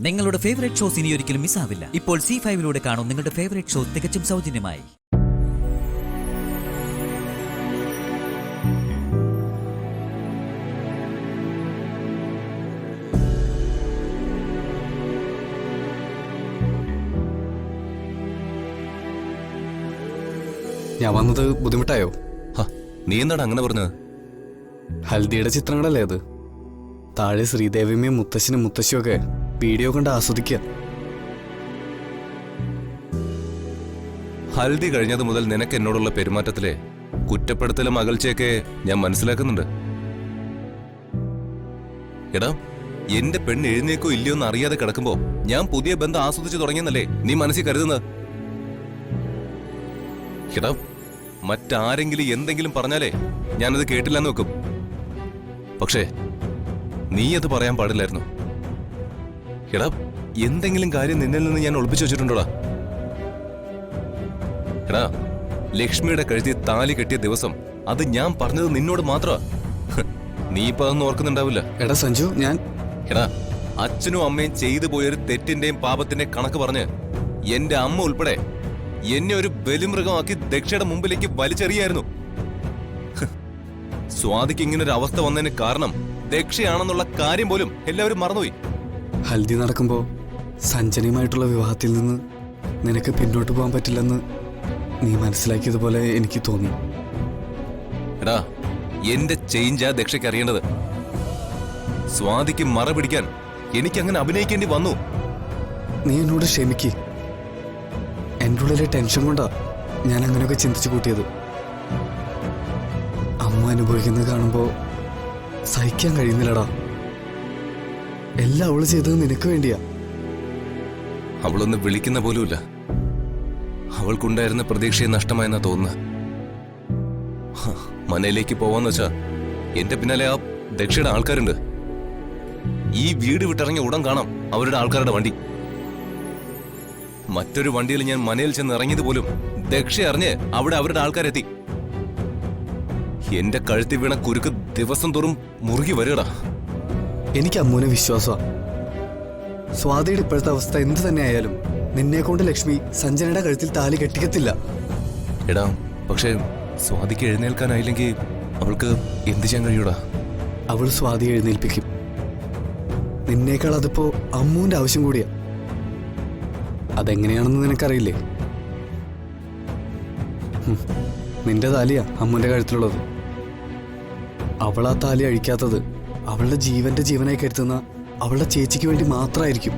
നിങ്ങളുടെ favourite shows ഇനി ഒരിക്കലും മിസ്സാവില്ല. ഇപ്പോൾ C5 കാണും നിങ്ങളുടെ ഫേവറേറ്റ് ഷോ തികച്ചും സൗജന്യമായി. ഞാൻ വന്നത് ബുദ്ധിമുട്ടായോ? നീ എന്താണ് അങ്ങനെ പറഞ്ഞത്? ഹൽദിയുടെ ചിത്രങ്ങളല്ലേ അത്? താഴെ ശ്രീദേവിയമ്മയും മുത്തശ്ശനും മുത്തശ്ശിയും ഒക്കെ വീഡിയോ കൊണ്ട് ആസ്വദിക്കുക. ഹൽദി കഴിഞ്ഞത് മുതൽ നിനക്ക് എന്നോടുള്ള പെരുമാറ്റത്തിലെ കുറ്റപ്പെടുത്തലും അകൽച്ചയൊക്കെ ഞാൻ മനസ്സിലാക്കുന്നുണ്ട്. എടാ, എന്റെ പെണ്ണ് എഴുന്നേക്കോ ഇല്ലയോ എന്ന് അറിയാതെ കിടക്കുമ്പോ ഞാൻ പുതിയ ബന്ധം ആസ്വദിച്ചു തുടങ്ങിയെന്നല്ലേ നീ മനസ്സിൽ കരുതുന്നത്? എടാ, മറ്റാരെങ്കിലും എന്തെങ്കിലും പറഞ്ഞാലേ ഞാനത് കേട്ടില്ലെന്ന് വെക്കും. പക്ഷേ നീ അത് പറയാൻ പാടില്ലായിരുന്നു. എടാ, എന്തെങ്കിലും കാര്യം നിന്നിൽ നിന്ന് ഞാൻ ഒളിപ്പിച്ചു വെച്ചിട്ടുണ്ടോടാ? എടാ, ലക്ഷ്മിയുടെ കഴുത്തിൽ താലി കെട്ടിയ ദിവസം അത് ഞാൻ പറഞ്ഞത് നിന്നോട് മാത്രമാ. നീ ഇപ്പൊ അതൊന്നും ഓർക്കുന്നുണ്ടാവില്ല. എടാ സഞ്ജു, എടാ, അച്ഛനും അമ്മയും ചെയ്തു പോയൊരു തെറ്റിന്റെയും പാപത്തിന്റെയും കണക്ക് പറഞ്ഞ് എന്റെ അമ്മ ഉൾപ്പെടെ എന്നെ ഒരു ബലിമൃഗമാക്കി ദക്ഷയുടെ മുമ്പിലേക്ക് വലിച്ചെറിയായിരുന്നു. സ്വാതിക്ക് ഇങ്ങനൊരു അവസ്ഥ വന്നതിന് കാരണം ദക്ഷയാണെന്നുള്ള കാര്യം പോലും എല്ലാവരും മറന്നുപോയി. ഹൽദി നടക്കുമ്പോ സഞ്ജനയുമായിട്ടുള്ള വിവാഹത്തിൽ നിന്ന് നിനക്ക് പിന്നോട്ട് പോകാൻ പറ്റില്ലെന്ന് നീ മനസ്സിലാക്കിയതുപോലെ എനിക്ക് തോന്നി. എടാ, എന്റെ ചേഞ്ചാ ദക്ഷയ്ക്ക് അറിയേണ്ടത്. സ്വാതിക്ക് മറ പിടിക്കാൻ എനിക്കങ്ങനെ അഭിനയിക്കേണ്ടി വന്നു. നീ എന്നോട് ക്ഷമിക്ക്. എൻ്റെ ഉള്ളിലെ ടെൻഷൻ കൊണ്ടാ ഞാൻ അങ്ങനെയൊക്കെ ചിന്തിച്ചു കൂട്ടിയത്. അമ്മ അനുഭവിക്കുന്നത് കാണുമ്പോ സഹിക്കാൻ കഴിയുന്നില്ലടാ. എല്ലാം അവള് ചെയ്തത് നിനക്ക് വേണ്ടിയാ. അവളൊന്ന് വിളിക്കുന്ന പോലുമില്ല. അവൾക്കുണ്ടായിരുന്ന പ്രതീക്ഷയെ നഷ്ടമായെന്നാ തോന്നുന്നത്. മനയിലേക്ക് പോവാന്ന് വെച്ചാ എന്റെ പിന്നാലെ ആ ദക്ഷയുടെ ആൾക്കാരുണ്ട്. ഈ വീട് വിട്ടിറങ്ങിയ ഉടൻ കാണാം അവരുടെ ആൾക്കാരുടെ വണ്ടി. മറ്റൊരു വണ്ടിയിൽ ഞാൻ മനയിൽ ചെന്ന് ഇറങ്ങിയത് പോലും ദക്ഷ അറിഞ്ഞ് അവിടെ അവരുടെ ആൾക്കാരെത്തി. എന്റെ കഴുത്തിൽ വീണ കുരുക്ക് ദിവസം തോറും മുറുകി വരികടാ. എനിക്ക് അമ്മൂനെ വിശ്വാസമാ. സ്വാതിയുടെ ഇപ്പോഴത്തെ അവസ്ഥ എന്ത് തന്നെ ആയാലും നിന്നെ കൊണ്ട് ലക്ഷ്മി സഞ്ജനയുടെ കഴുത്തിൽ താലി കെട്ടിക്കത്തില്ല. എടാ, പക്ഷേ സ്വാതിക്ക് എഴുന്നേൽക്കാനായില്ലെങ്കിൽ അവൾക്ക് എന്ത് ചെയ്യാൻ കഴിയൂടാ? അവൾ സ്വാതി എഴുന്നേൽപ്പിക്കും. നിന്നേക്കാൾ അതിപ്പോ അമ്മൂന്റെ ആവശ്യം കൂടിയാ. അതെങ്ങനെയാണെന്ന് നിനക്കറിയില്ലേ? നിന്റെ താലിയാ അമ്മൂന്റെ കഴുത്തിലുള്ളത്. അവൾ ആ താലി അഴിക്കാത്തത് അവളുടെ ജീവന്റെ ജീവനായി കരുതുന്ന അവളുടെ ചേച്ചിക്ക് വേണ്ടി മാത്രമായിരിക്കും.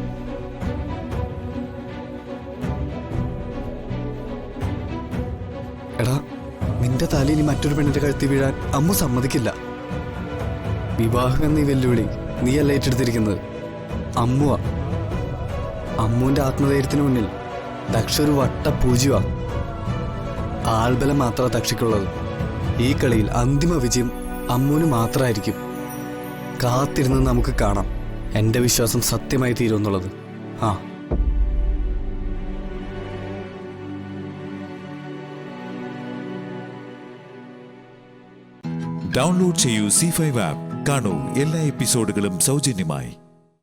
എടാ, നിന്റെ താലി ഇനി മറ്റൊരു പെണ്ണിന്റെ കഴുത്തിൽ വീഴാൻ അമ്മ സമ്മതിക്കില്ല. വിവാഹം എന്നീ വെല്ലുവിളി നീയല്ല ഏറ്റെടുത്തിരിക്കുന്നത്, അമ്മുവാ. അമ്മുവിന്റെ ആത്മധൈര്യത്തിന് മുന്നിൽ ദക്ഷ ഒരു വട്ട പൂജ്യമാ. ആൾബലം മാത്രമാണ് ദക്ഷയ്ക്കുള്ളത്. ഈ കളിയിൽ അന്തിമ വിജയം അമ്മുവിന് മാത്രമായിരിക്കും. കാത്തിരുന്ന് നമുക്ക് കാണാം എന്റെ വിശ്വാസം സത്യമായി തീരുമെന്നുള്ളത്. ഡൗൺലോഡ് ചെയ്യൂ C5 ആപ്പ്. കാണൂ എല്ലാ എപ്പിസോഡുകളും സൗജന്യമായി.